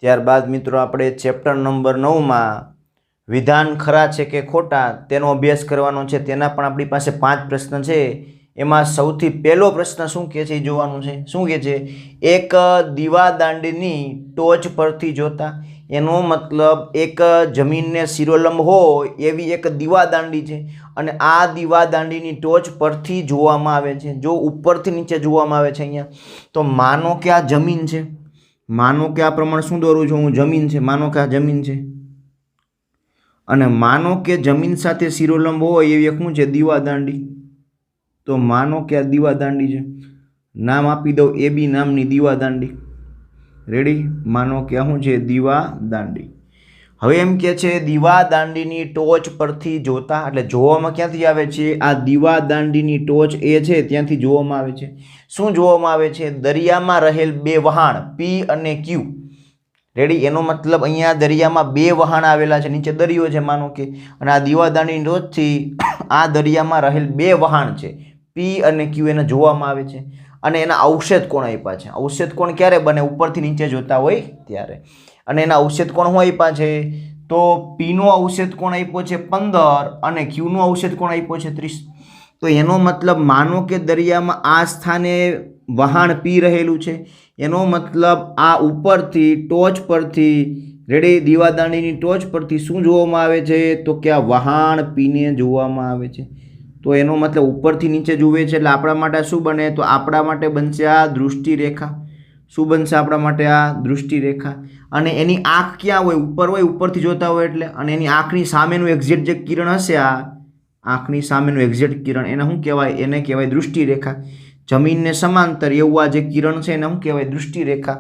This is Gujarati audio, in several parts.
ત્યારબાદ મિત્રો આપણે ચેપ્ટર નંબર 9 માં વિધાન ખરા છે કે ખોટા તેનો અભ્યાસ કરવાનો છે। તેના પણ આપણી પાસે 5 પ્રશ્ન છે। એમાં સૌથી પહેલો પ્રશ્ન શું કહે છે એ જોવાનું છે। શું કહે છે? એક દીવાદાંડીની ટોચ પરથી જોતા, એનો મતલબ એક જમીનને શિરોલંબ હોય એવી એક દીવાદાંડી છે અને આ દીવાદાંડીની ટોચ પરથી જોવામાં આવે છે। જો ઉપરથી નીચે જોવામાં આવે છે અહીંયા, તો માનો કે આ જમીન છે, માનો કે આ પ્રમાણે શું દોરું છું હું, જમીન છે, માનો કે આ જમીન છે અને માનો કે જમીન સાથે શિરોલંબ હોય એવી એક શું છે, દીવાદાંડી। તો માનો કે આ દીવાદાંડી છે, નામ આપી દઉં એ બી નામની દીવાદાંડી। રેડી? માનો કે આ શું છે, દીવાદાંડી। હવે એમ કે છે દીવાદાંડીની ટોચ પરથી જોતા, એટલે જોવામાં ક્યાંથી આવે છે? આ દીવાદાંડીની ટોચ એ છે ત્યાંથી જોવામાં આવે છે। શું જોવામાં આવે છે? દરિયામાં રહેલ બે વહાણ પી અને ક્યુ। રેડી? એનો મતલબ અહીંયા દરિયામાં બે વહાણ આવેલા છે, નીચે દરિયો છે માનો કે, અને આ દીવાદાંડીની ટોચથી આ દરિયામાં રહેલ બે વહાણ છે પી અને ક્યુ, એને જોવામાં આવે છે અને એના અવક્ષેદ કોણ આપ્યા છે। અવક્ષેદ કોણ ક્યારે બને? ઉપરથી નીચે જોતા હોય ત્યારે। અને એના અવક્ષેદ કોણ શું આપ્યા છે? તો પી નો અવક્ષેદ કોણ આપ્યો છે 15 અને ક્યુ નો અવક્ષેદ કોણ આપ્યો છે 30। તો એનો મતલબ માનો કે દરિયામાં આ સ્થાને વહાણ પી રહેલું છે, એનો મતલબ આ ઉપરથી ટોચ પરથી, રેડી, દીવાદાંડીની ટોચ પરથી શું જોવામાં આવે છે? તો કે આ વહાણ પીને જોવામાં આવે છે। તો એનો મતલબ ઉપરથી નીચે જુએ છે એટલે આપણા માટે શું બને? તો આપણા માટે બનશે આ દૃષ્ટિ રેખા। શું બનશે આપણા માટે? આ દૃષ્ટિ રેખા। અને એની આંખ ક્યાં હોય? ઉપર હોય, ઉપરથી જોતા હોય એટલે, અને એની આંખની સામેનું એક્ઝેક્ટ જે કિરણ હશે, આ આંખની સામેનું એક્ઝેક્ટ કિરણ, એને શું કહેવાય? એને કહેવાય દૃષ્ટિ રેખા। જમીનને સમાંતર એવું આ જે કિરણ છે એને શું કહેવાય? દૃષ્ટિ રેખા,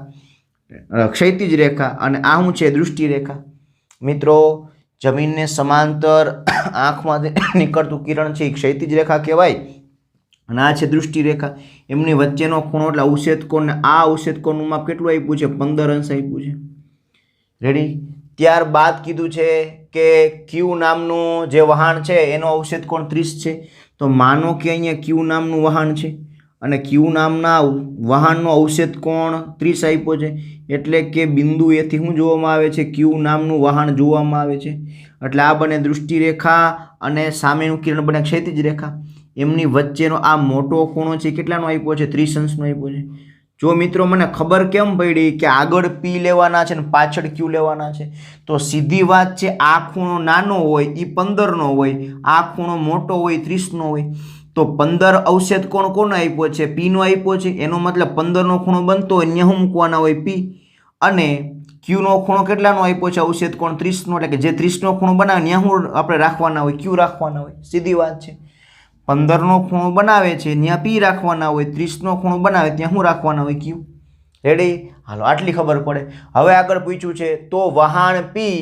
ક્ષૈતિજ રેખા। અને આ શું છે? દૃષ્ટિ રેખા। મિત્રો, જમીનને સમાંતર આંખમાંથી નીકળતું કિરણ છે એ ક્ષૈતિજ રેખા કહેવાય અને આ છે દૃષ્ટિ રેખા। એમની વચ્ચેનો ખૂણો એટલે અવક્ષેદ કોણ, ને આ અવક્ષેદ કોણનું માપ કેટલું આપ્યું છે? 15 અંશ આપ્યું છે। રેડી? ત્યારબાદ કીધું છે કે ક્યુ નામનું જે વહાણ છે એનો અવક્ષેદ કોણ 30 છે। તો માનો કે અહીંયા ક્યુ નામનું વહાણ છે અને ક્યુ નામના વહાણનો અવક્ષેદ કોણ 30 આપ્યો છે, એટલે કે બિંદુ એથી શું જોવામાં આવે છે? ક્યુ નામનું વહાણ જોવામાં આવે છે। એટલે આ બને દૃષ્ટિ રેખા અને સામેનું કિરણ બને ક્ષૈતિજ રેખા। એમની વચ્ચેનો આ મોટો ખૂણો છે કેટલાનો આપ્યો છે? 30 અંશનો આપ્યો છે। જો મિત્રો મને ખબર કેમ પડી કે આગળ પી લેવાના છે ને પાછળ ક્યુ લેવાના છે, તો સીધી વાત છે, આ ખૂણો નાનો હોય એ 15નો હોય, આ ખૂણો મોટો હોય 30નો હોય। તો 15 અવક્ષેદ કોણ કોનો આપ્યો છે? પી નો આપ્યો છે। એનો મતલબ 15નો ખૂણો બનતો હોય અહીંયા શું મૂકવાના હોય? પી। અને ક્યુ નો ખૂણો કેટલાનો આપ્યો છે? અવક્ષેદ કોણ 30નો, એટલે કે જે 30નો ખૂણો બનાવે ત્યાં શું આપણે રાખવાના હોય? ક્યુ રાખવાના હોય। સીધી વાત છે। 15નો ખૂણો બનાવે છે ત્યાં પી રાખવાના હોય, 30નો ખૂણો બનાવે ત્યાં શું રાખવાના હોય? ક્યુ। રેડી? હાલો, આટલી ખબર પડે। હવે આગળ પૂછ્યું છે, તો વહાણ પી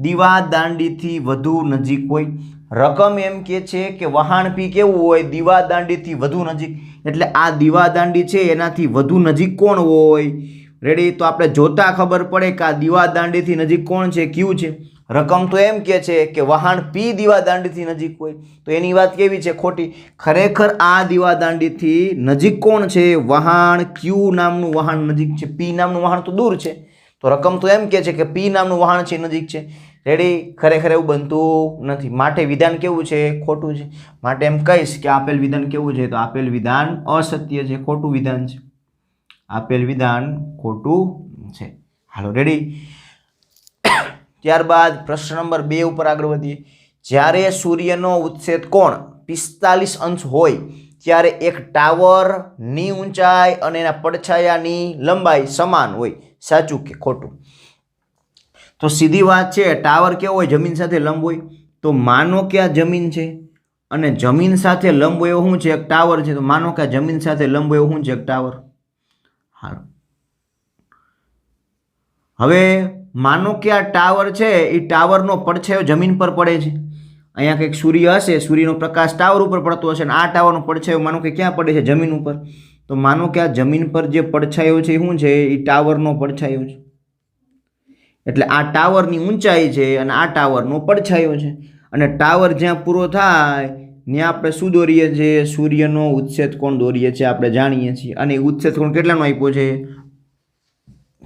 દીવાદાંડીથી વધુ નજીક હોય। રકમ એમ કે છે કે વહાણ પી કેવું હોય? દીવાદાંડીથી વધુ નજીક, એટલે આ દીવાદાંડી છે એનાથી વધુ નજીક કોણ હોય? રેડી? તો આપણે જોતા ખબર પડે કે આ દીવાદાંડીથી નજીક કોણ છે? ક્યુ છે। રકમ તો એમ કે છે કે વહાણ પી દીવાદાંડીથી નજીક હોય, તો એની વાત કેવી છે? ખોટી। ખરેખર આ દીવાદાંડીથી નજીક કોણ છે? વહાણ ક્યુ નામનું વહાણ નજીક છે, પી નામનું વહાણ તો દૂર છે। તો રકમ તો એમ કે છે કે પી નામનું વહાણ છે નજીક છે। રેડી? ખરેખર એવું બનતું નથી, માટે વિધાન કેવું છે? ખોટું છે। માટે એમ કહીશ કે આપેલ વિધાન કેવું છે? તો આપેલ વિધાન અસત્ય છે, ખોટું વિધાન છે। આપેલ વિધાન ખોટું છે। હાલો, રેડી? ત્યારબાદ પ્રશ્ન નંબર 2 ઉપર આગળ વધીએ। જ્યારે સૂર્યનો ઉત્સેદ કોણ 45 અંશ હોય ત્યારે એક ટાવરની ઊંચાઈ અને એના પડછાયાની લંબાઈ સમાન હોય, સાચું કે ખોટું? તો સીધી વાત છે, ટાવર કેવો હોય? જમીન સાથે લંબ હોય। તો માનો કે આ જમીન છે અને જમીન સાથે લંબ હોય એવું શું છે? એક ટાવર છે। તો માનો કે આ જમીન સાથે લંબ હોય એવું શું છે? એક ટાવર। હાલો, હવે માનો કે આ ટાવર છે એ ટાવરનો પડછાયો જમીન પર પડે છે। અહીંયા કંઈક સૂર્ય હશે, સૂર્યનો પ્રકાશ ટાવર ઉપર પડતો હશે અને આ ટાવરનો પડછાયો માનો કે ક્યાં પડે છે? જમીન ઉપર। તો માનો કે આ જમીન પર જે પડછાયો છે એ શું છે? એ ટાવરનો પડછાયો છે। એટલે આ ટાવરની ઊંચાઈ છે અને આ ટાવરનો પડછાયો છે, અને ટાવર જ્યાં પૂરો થાય ત્યાં આપણે શું દોરીએ છીએ? સૂર્યનો ઉત્સેદ કોણ દોરીએ છીએ, આપણે જાણીએ છીએ। અને ઉત્સેદ કોણ કેટલાનો આપ્યો છે?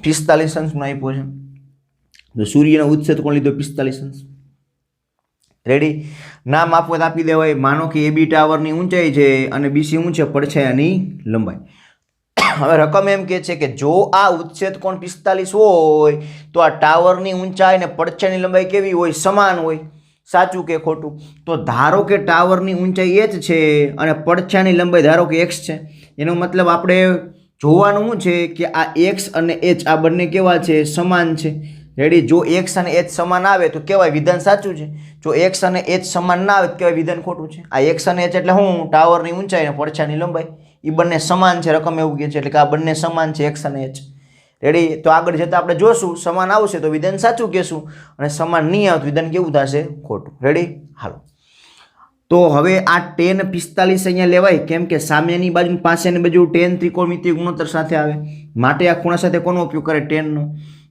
45 અંશનો આપ્યો છે। તો સૂર્યનો ઉચ્છેદ કોણ લીધો? 45 અંશ. રેડી? નામ આપવું તો આપી દેવાય. માનો કે AB ટાવરની ઊંચાઈ છે અને BC શું છે? પડછાયાની લંબાઈ. હવે રકમ એમ કે છે કે જો આ ઉચ્છેદ કોણ 45 હોય તો આ ટાવરની ઊંચાઈ અને પડછાયાની લંબાઈ કેવી હોય? સમાન હોય. સાચું કે ખોટું? તો ધારો કે ટાવરની ઊંચાઈ h છે અને પડછાયાની લંબાઈ ધારો કે x છે. એનો મતલબ આપણે જોવાનું શું છે કે આ x અને h આ બંને કેવા છે? સમાન છે. રેડી? જો x અને h સમાન આવે તો કહેવાય વિધાન સાચું છે. જો x અને h સમાન ના આવે તો કહેવાય વિધાન ખોટું છે. આ x અને h એટલે શું? ટાવરની ઊંચાઈ અને પડછાયાની લંબાઈ એ બંને સમાન છે. રકમ એવું કહે છે એટલે કે આ બંને સમાન છે x અને h. રેડી? તો આગળ જતાં આપણે જોશું સમાન આવશે તો વિધાન સાચું કહેશું અને સમાન નહીં આવે તો વિધાન કેવું થશે? ખોટું. રેડી? હાલો. તો હવે આ tan 45 અહીંયા લેવાય કેમ કે સામેની બાજુ પાસેની બાજુ tan ત્રિકોણમિતિય ગુણોત્તર સાથે આવે માટે આ ખૂણા સાથે કોનો ઉપયોગ કરે? tan નો.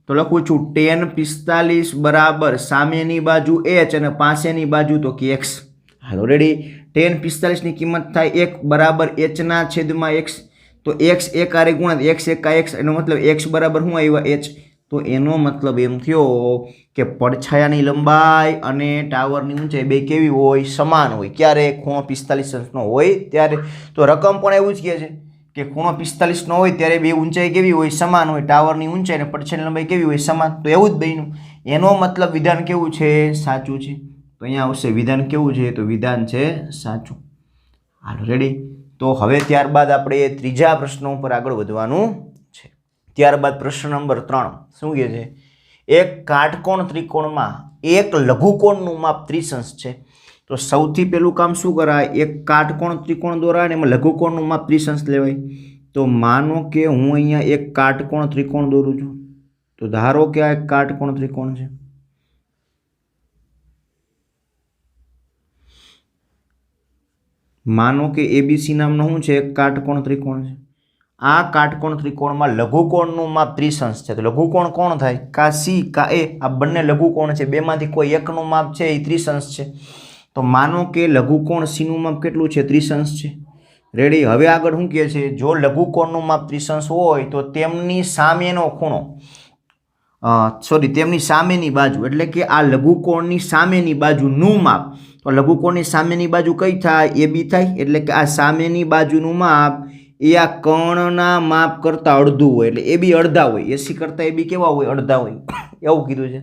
તો લખું છું tan 45 બરાબર સામેની બાજુ h અને પાસેની બાજુ તો કે x. હાલો રેડી? tan 45 ની કિંમત થાય 1 બરાબર h ના છેદમાં x. તો x એક આરે ગુણ્યા x એકા x એનો મતલબ x બરાબર શું આવ્યા? h. તો એનો મતલબ એમ થયો કે પડછાયાની લંબાઈ અને ટાવરની ઊંચાઈ બે કેવી હોય? સમાન હોય. ક્યારે? ખૂણો 45 અંશનો હોય ત્યારે. તો રકમ પણ એવું જ કહે છે કે ખૂણો 45 નો હોય ત્યારે બે ઊંચાઈ કેવી હોય? સમાન હોય. ટાવરની ઊંચાઈ અને પડછાયાની લંબાઈ કેવી હોય? સમાન. તો એવું જ બન્યું. એનો મતલબ વિધાન કેવું છે? સાચું છે. તો અહીંયા આવશે વિધાન કેવું છે? તો વિધાન છે સાચું. હાલો રેડી? તો હવે ત્યારબાદ આપણે ત્રીજા પ્રશ્ન ઉપર આગળ વધવાનું છે. ત્યારબાદ પ્રશ્ન નંબર 3 શું કહે છે? એક કાટકોણ ત્રિકોણમાં એક લઘુકોણનું માપ 30 અંશ છે. તો સૌથી પહેલું કામ શું કરાય? એક કાટકોણ ત્રિકોણ દોરાય અને એમાં લઘુકોણનું માપ 30 અંશ લેવાય. તો માનો કે હું અહીંયા એક કાટકોણ ત્રિકોણ દોરું છું. તો ધારો કે આ એક કાટકોણ ત્રિકોણ છે. માનો કે ABC નામનો શું છે? એક કાટકોણ ત્રિકોણ છે. આ કાટકોણ ત્રિકોણમાં લઘુકોણનું માપ 30 અંશ છે. તો લઘુકોણ કોણ થાય? કા C કા A. આ બંને લઘુકોણ છે. બેમાંથી કોઈ એકનું માપ છે એ 30 અંશ છે. તો માનો કે લઘુકોણ C નું માપ કેટલું છે? 30 અંશ છે. રેડી? હવે આગળ શું કહે છે? જો લઘુકોણનું માપ 30 અંશ હોય તો તેમની સામેનો ખૂણો તેમની સામેની બાજુ એટલે કે આ લઘુકોણની સામેની બાજુનું માપ. તો લઘુકોણની સામેની બાજુ કઈ થાય? AB થાય. એટલે કે આ સામેની બાજુનું માપ એ આ કર્ણના માપ કરતા અડધું હોય. એટલે AB અડધા હોય. AC કરતા AB કેવા હોય? અડધા હોય. એવું કીધું છે.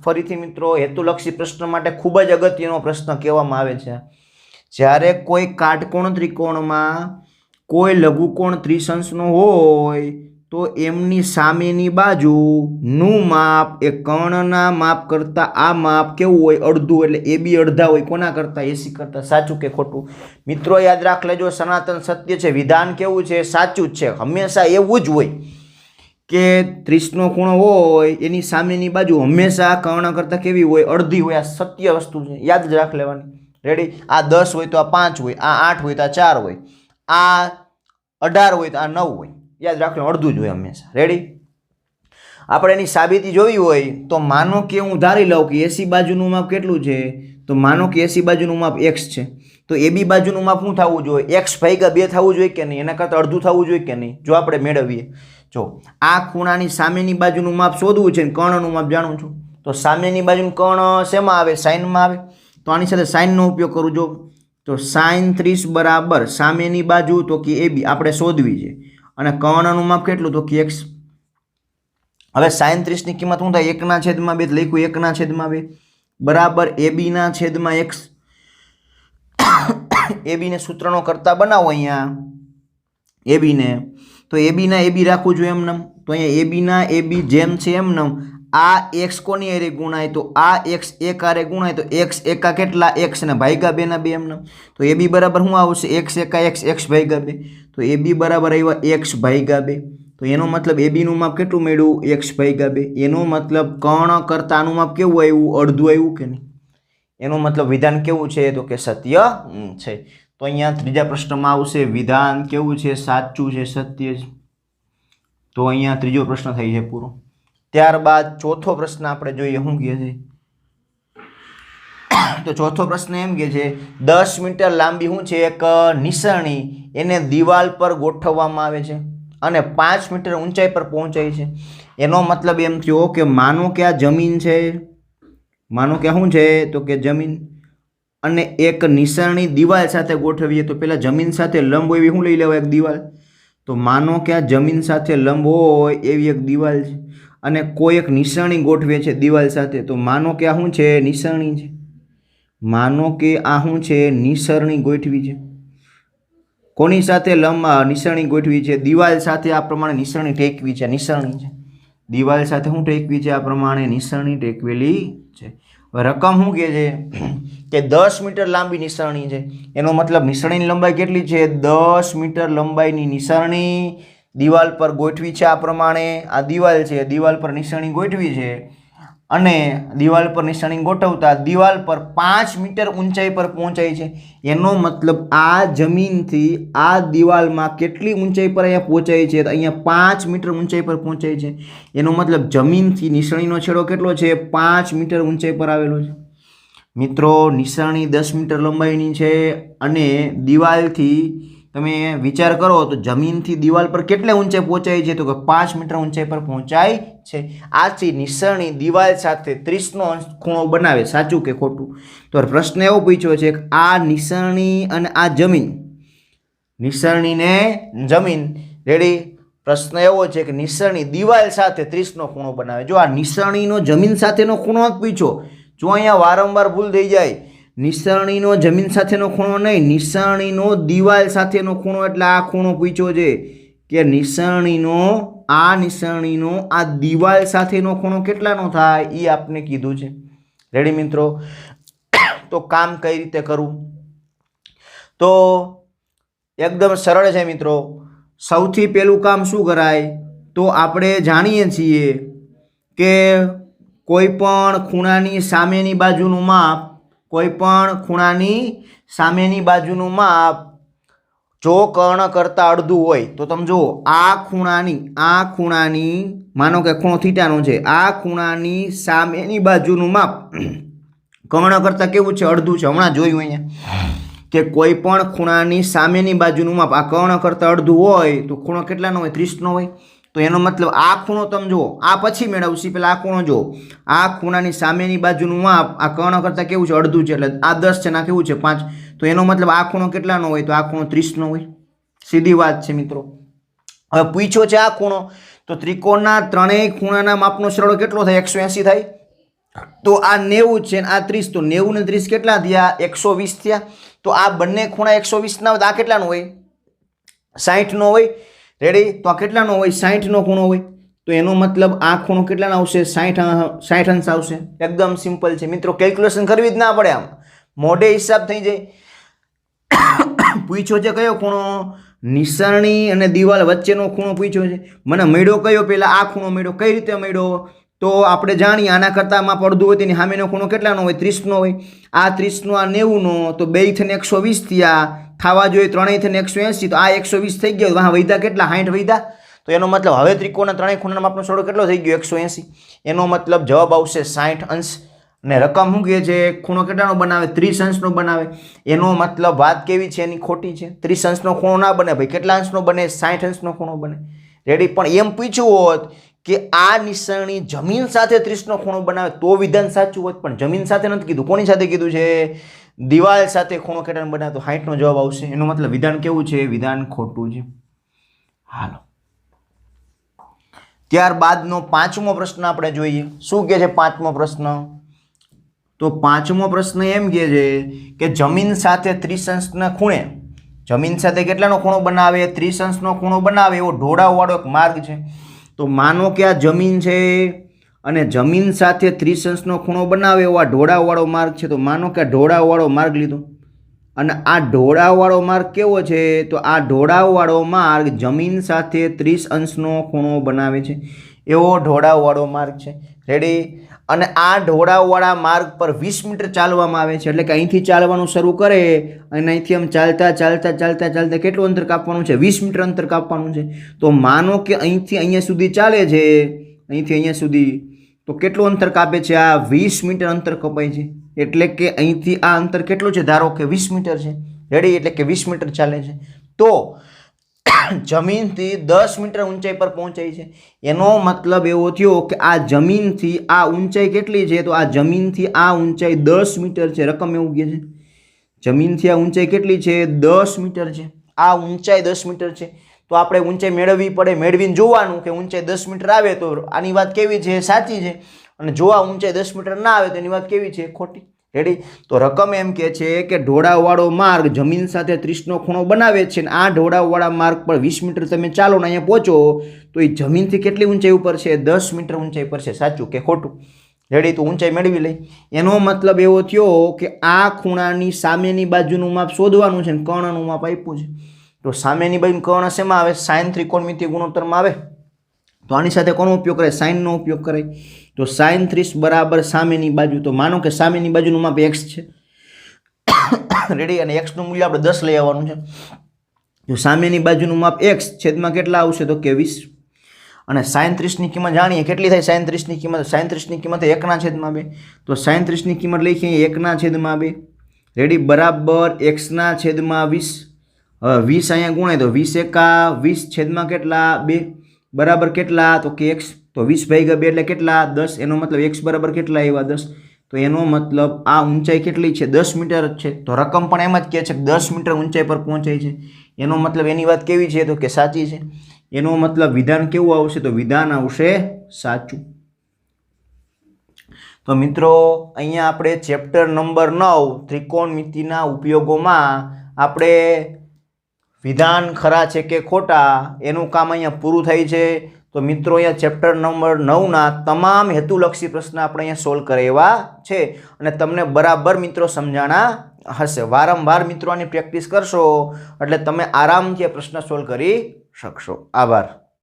ફરીથી મિત્રો હેતુલક્ષી પ્રશ્ન માટે ખૂબ જ અગત્યનો પ્રશ્ન કહેવામાં આવે છે. જ્યારે કોઈ કાટકોણ ત્રિકોણમાં કોઈ લઘુકોણ 30 અંશનો હોય તો એમની સામેની બાજુનું માપ એ કર્ણના માપ કરતા આ માપ કેવું હોય? અડધું. એટલે AB અડધા હોય. કોના કરતા? AC કરતા. સાચું કે ખોટું? મિત્રો યાદ રાખ લેજો, સનાતન સત્ય છે. વિધાન કેવું છે? સાચું જ છે. હંમેશા એવું જ હોય કે 30 નો ખૂણો હોય એની સામેની બાજુ હંમેશા કર્ણ કરતા કેવી હોય? અડધી હોય. આ સત્ય વસ્તુ છે. યાદ જ રાખ લેવાની. રેડી? આ 10 હોય તો આ 5 હોય. આ 8 હોય તો આ 4 હોય. આ 18 હોય તો આ 9 હોય. યાદ રાખો, અડધું જ હોય હંમેશા. રેડી? આપણે એની સાબિતી જોવી હોય તો માનો કે હું ધારી લઉં કે AC બાજુનું માપ કેટલું છે? તો માનો કે AC બાજુનું માપ x છે. તો AB બાજુનું માપ શું થવું જોઈએ? x ભાગ્યા 2 થવું જોઈએ કે નહીં? એના કરતાં અડધું થવું જોઈએ કે નહીં? જો આપણે મેળવીએ. જો આ ખૂણાની સામેની બાજુનું માપ શોધવું છે અને કર્ણનું માપ જાણું છું. તો સામેની બાજુનું કર્ણ શેમાં આવે? સાઇનમાં આવે. તો આની સાથે સાઇનનો ઉપયોગ કરું. જો તો sin 30 બરાબર સામેની બાજુ તો કે AB આપણે શોધવી છે અને કર્ણનું માપ કેટલું? તો કે x. હવે sin 30 ની કિંમત શું થાય? 1/2 લખ્યું. 1/2 બરાબર AB ના છેદમાં x. AB ને સૂત્રનો કરતા બનાવો અહીંયા. AB ને તો AB ના AB રાખવું જોઈએ એમને. તો અહીંયા AB ના AB જેમ છે એમને. આ x કોની હારે ગુણાય? તો આ x એક હારે ગુણાય તો x એકા કેટલા? x ને ભાગ્યા 2 ના 2 એમને. તો AB બરાબર શું આવશે? x એકા x, x ભાગ્યા 2. તો AB બરાબર આવ્યા x ભાગ્યા 2. તો એનો મતલબ AB નું માપ કેટલું મળ્યું? x ભાગ્યા 2. એનો મતલબ કર્ણ કરતા આનું માપ કેવું આવ્યું? અડધું આવ્યું કે નહીં? એનો મતલબ વિધાન કેવું છે? તો કે સત્ય છે. તો અહીંયા ત્રીજા પ્રશ્નમાં આવશે વિધાન કેવું છે? સાચું છે, સત્ય છે. તો અહીંયા ત્રીજો પ્રશ્ન થઈ છે પૂરો. ત્યારબાદ ચોથો પ્રશ્ન આપણે જોઈએ શું કહે છે. તો ચોથો પ્રશ્ન એમ કહે છે 10 મીટર લાંબી શું છે? એક નિસરણી એને દિવાલ પર ગોઠવવામાં આવે છે. અને 5 મીટર ઊંચાઈ પર પહોંચાય છે. એનો મતલબ એમ થયો કે માનો કે આ જમીન છે, માનો કે શું છે તો કે જમીન, અને એક નિસરણી દિવાલ સાથે ગોઠવીએ તો પેલા જમીન સાથે લંબ હોય એવી શું લઈ લેવાય એક દિવાલ. તો માનો કે આ જમીન સાથે લંબ હોય એવી એક દિવાલ છે અને કોઈ એક નિસરણી ગોઠવે છે દિવાલ સાથે. તો માનો કે આ શું છે નિસરણી છે, માનો કે આ શું છે નિસરણી ગોઠવી છે. કોની સાથે લંબ નિસરણી ગોઠવી છે? દિવાલ સાથે આ પ્રમાણે નિસરણી ટેકવી છે, નિસરણી છે. દિવાલ સાથે શું ટેકવી છે? આ પ્રમાણે નિસરણી ટેકવેલી છે. રકમ શું કહે છે કે 10 મીટર લાંબી નિસરણી છે. એનો મતલબ નિસરણીની લંબાઈ કેટલી છે? 10 મીટર લંબાઈની નિસરણી દિવાલ પર ગોઠવી છે. આ પ્રમાણે આ દિવાલ છે, દિવાલ પર નિસરણી ગોઠવી છે અને દિવાલ પર નિસરણી ગોઠવતા દિવાલ પર 5 મીટર ઊંચાઈ પર પહોંચાય છે. એનો મતલબ આ જમીનથી આ દિવાલમાં કેટલી ઊંચાઈ પર અહીંયા પહોંચાય છે? તો અહીંયા 5 મીટર ઊંચાઈ પર પહોંચાય છે. એનો મતલબ જમીનથી નિસરણીનો છેડો કેટલો છે? 5 મીટર ઊંચાઈ પર આવેલો છે. મિત્રો નિસરણી 10 મીટર લંબાઈની છે અને દિવાલથી તમે વિચાર કરો તો જમીનથી દિવાલ પર કેટલે ઊંચાઈ પહોંચાય છે? તો કે 5 મીટર ઊંચાઈ પર પહોંચાય છે. આથી નિસરણી દિવાલ સાથે 30નો ખૂણો બનાવે. સાચું કે ખોટું? તો પ્રશ્ન એવો પૂછ્યો છે કે આ નિસરણી અને આ જમીન, નિસરણી ને જમીન, રેડી? પ્રશ્ન એવો છે કે નિસરણી દિવાલ સાથે 30નો ખૂણો બનાવે. જો આ નિસરણીનો જમીન સાથેનો ખૂણો પૂછ્યો, જો અહીંયા વારંવાર ભૂલ થઈ જાય, નિસરણીનો જમીન સાથેનો ખૂણો નહીં, નિસરણીનો દિવાલ સાથેનો ખૂણો, એટલે આ ખૂણો પૂછ્યો છે કે નિસરણીનો આ દિવાલ સાથેનો ખૂણો કેટલાનો થાય એ આપને કીધું છે. રેડી મિત્રો? તો કામ કઈ રીતે કરવું? તો એકદમ સરળ છે મિત્રો. સૌથી પહેલું કામ શું કરાય? તો આપણે જાણીએ છીએ કે કોઈ પણ ખૂણાની સામેની બાજુનું માપ, કોઈ પણ ખૂણાની સામેની બાજુનું માપ જો કર્ણ કરતાં અડધું હોય તો તમે જુઓ આ ખૂણાની માનો કે ખૂણો થીટાનો છે, આ ખૂણાની સામેની બાજુનું માપ કર્ણ કરતાં કેવું છે? અડધું છે. હમણાં જોયું અહીંયા કે કોઈ પણ ખૂણાની સામેની બાજુનું માપ આ કર્ણ કરતાં અડધું હોય તો ખૂણો કેટલાનો હોય? 30નો હોય. તો એનો મતલબ આ ખૂણો તમે જુઓ, આ પછી મેળવશી, પેલા આ ખૂણો જુઓ. આ ખૂણાની સામેની બાજુનું માપ આ કર્ણ કરતાં કેવું છે? અડધું છે. એટલે આ 10 છે, ના કેવું છે? 5. તો એનો મતલબ આ ખૂણો કેટલાનો હોય? તો આ ખૂણો 30નો હોય. સીધી વાત છે મિત્રો. હવે પૂછ્યો છે આ ખૂણો, તો ત્રિકોણના ત્રણેય ખૂણાના માપનો સરવાળો કેટલો થાય? 180 થાય. તો આ 90 છે આ 30, તો 90 ને 30 કેટલા થયા? 120 થયા. તો આ બંને ખૂણા 120 ના હોય તો આ કેટલાનો હોય? 60નો હોય. રેડી? તો આ કેટલાનો હોય? 60નો ખૂણો હોય. તો એનો મતલબ આ ખૂણો કેટલાનો આવશે? 60 અંશ આવશે. એકદમ સિમ્પલ છે મિત્રો, કેલ્ક્યુલેશન કરવી જ ના પડે, આમ મોઢે હિસાબ થઈ જાય. પૂછ્યો છે કયો ખૂણો? નિસરણી અને દિવાલ વચ્ચેનો ખૂણો પૂછ્યો છે. મને મળ્યો કયો? પેલા આ ખૂણો મળ્યો. કઈ રીતે મળ્યો? તો આપણે જાણીએ આના કરતાં માપ અડધું હોય તેની સામેનો ખૂણો કેટલાનો હોય? 30નો હોય. આ 30નો આ 90નો, તો 2 થઈને 120 થયા. થવા જોઈએ 3 થઈને 180, તો આ 120 થઈ ગયો. વાહ વૈધા કેટલા? 60 વૈધા. તો એનો મતલબ હવે ત્રિકોણના ત્રણેય ખૂણાના માપનો સરવાળો કેટલો થઈ ગયો? 180. એનો મતલબ જવાબ આવશે 60 અંશ. અને રકમ શું કહે છે? ખૂણો કેટલાનો બનાવે? 30 અંશનો બનાવે. એનો મતલબ વાત કેવી છે એની ખોટી છે. 30 અંશનો ખૂણો ના બને ભાઈ. કેટલા અંશનો બને? 60 અંશનો ખૂણો બને. રેડી? પણ એમ પૂછ્યું હોત કે આ નિસરણી જમીન સાથે 30નો ખૂણો બનાવે તો વિધાન સાચું હોત, પણ જમીન સાથે નથી કીધું. કોની સાથે કીધું છે? દિવાલ સાથે ખૂણો કેટલાનો બનાવે? તો 60નો જવાબ આવશે. એનો મતલબ વિધાન કેવું છે? વિધાન ખોટું છે. હાલો, ત્યારબાદનો 5મો પ્રશ્ન આપણે જોઈએ. શું કહે છે 5મો પ્રશ્ન? તો 5મો પ્રશ્ન એમ કહે છે કે જમીન સાથે 30 અંશના ખૂણે, જમીન સાથે કેટલાનો ખૂણો બનાવે? 30 અંશનો ખૂણો બનાવે એવો ઢોળાવવાળો એક માર્ગ છે. તો માનો કે આ જમીન છે અને જમીન સાથે 30 અંશનો ખૂણો બનાવે એવો આ ઢોળાવવાળો માર્ગ છે. તો માનો કે આ ઢોળાવવાળો માર્ગ લીધો અને આ ઢોળાવવાળો માર્ગ કેવો છે? તો આ ઢોળાવવાળો માર્ગ જમીન સાથે 30 અંશનો ખૂણો બનાવે છે એવો ઢોળાવવાળો માર્ગ છે. રેડી? અને આ ઢોળાવવાળા માર્ગ પર 20 મીટર ચાલવામાં આવે છે. એટલે કે અહીંથી ચાલવાનું શરૂ કરે અને અહીંથી આમ ચાલતા કેટલું અંતર કાપવાનું છે? 20 મીટર અંતર કાપવાનું છે. તો માનો કે અહીંથી અહીંયા સુધી ચાલે છે, અહીંથી અહીંયા સુધી, તો કેટલું અંતર કાપે છે? આ 20 મીટર અંતર કપાય છે. એટલે કે અહીંથી આ અંતર કેટલું છે? ધારો કે 20 મીટર છે. રેડી? એટલે કે 20 મીટર ચાલે છે. તો જમીનથી 10 મીટર ઊંચાઈ પર પહોંચાય છે, એનો મતલબ એવો થયો કે આ જમીનથી આ ઊંચાઈ કેટલી છે? તો આ જમીનથી આ ઊંચાઈ 10 મીટર છે. રકમ એવું કહે છે જમીનથી આ ઊંચાઈ કેટલી છે? 10 મીટર છે. આ ઊંચાઈ 10 મીટર છે. તો આપણે ઊંચાઈ મેળવવી પડે. મેળવીને જોવાનું કે ઊંચાઈ 10 મીટર આવે તો આની વાત કેવી છે? સાચી છે. અને જો આ ઊંચાઈ 10 મીટર ના આવે તો એની વાત કેવી છે? ખોટી. રેડી? તો રકમ એમ કહે છે કે ઢોળાવવાળો માર્ગ જમીન સાથે 30નો ખૂણો બનાવે છે અને આ ઢોળાવવાળા માર્ગ પર 20 મીટર તમે ચાલો ને અહીંયા પહોંચો તો એ જમીનથી કેટલી ઊંચાઈ ઉપર છે? 10 મીટર ઊંચાઈ પર છે. સાચું કે ખોટું? રેડી? તો ઊંચાઈ મેળવી લઈ. એનો મતલબ એવો થયો કે આ ખૂણાની સામેની બાજુનું માપ શોધવાનું છે અને કર્ણનું માપ આપ્યું છે. તો સામેની બાજુ કર્ણ શેમાં આવે? સાઇન ત્રિકોણમિતિય ગુણોત્તરમાં આવે. તો આની સાથે કોનો ઉપયોગ કરે? સાઇનનો ઉપયોગ કરે. તો સાઇન 30 બરાબર સામેની બાજુ. તો માનો કે સામેની બાજુનું માપ x છે. રેડી? અને x નું મૂલ્ય આપણે 10 લઈ આવવાનું છે. તો સામેની બાજુનું માપ x છેદમાં કેટલા આવશે? તો કે 20. અને સાઇન 30 ની કિંમત જાણીએ કેટલી થાય? સાઇન 30 ની કિંમત, સાઇન 30 ની કિંમત 1/2. તો સાઇન 30 ની કિંમત લખીએ 1/2. રેડી? બરાબર x/20. હવે 20 અહીંયા ગુણાય તો 20 એકા 20 છેદમાં કેટલા? 2. બરાબર કેટલા? તો કે x. તો 20/2 એટલે કેટલા? 10. એનો મતલબ x બરાબર કેટલા આવ્યા? 10. તો એનો મતલબ આ ઊંચાઈ કેટલી છે? 10 મીટર જ છે. તો રકમ પણ એમ જ કહે છે કે 10 મીટર ઊંચાઈ પર પહોંચાય છે. એનો મતલબ એની વાત કેવી છે? તો કે સાચી છે. એનો મતલબ વિધાન કેવું આવશે? તો વિધાન આવશે સાચું. તો મિત્રો અહીંયા આપણે ચેપ્ટર નંબર 9 ત્રિકોણમિતિના ઉપયોગોમાં આપણે વિધાન ખરા છે કે ખોટા એનું કામ અહીંયા પૂરું થાય છે. તો મિત્રો અહીંયા ચેપ્ટર નંબર 9ના તમામ હેતુલક્ષી પ્રશ્ન આપણે અહીંયા સોલ્વ કરેવા છે અને તમને બરાબર મિત્રો સમજાણા હશે. વારંવાર મિત્રો આની પ્રેક્ટિસ કરશો એટલે તમે આરામથી આ પ્રશ્ન સોલ્વ કરી શકશો. આભાર.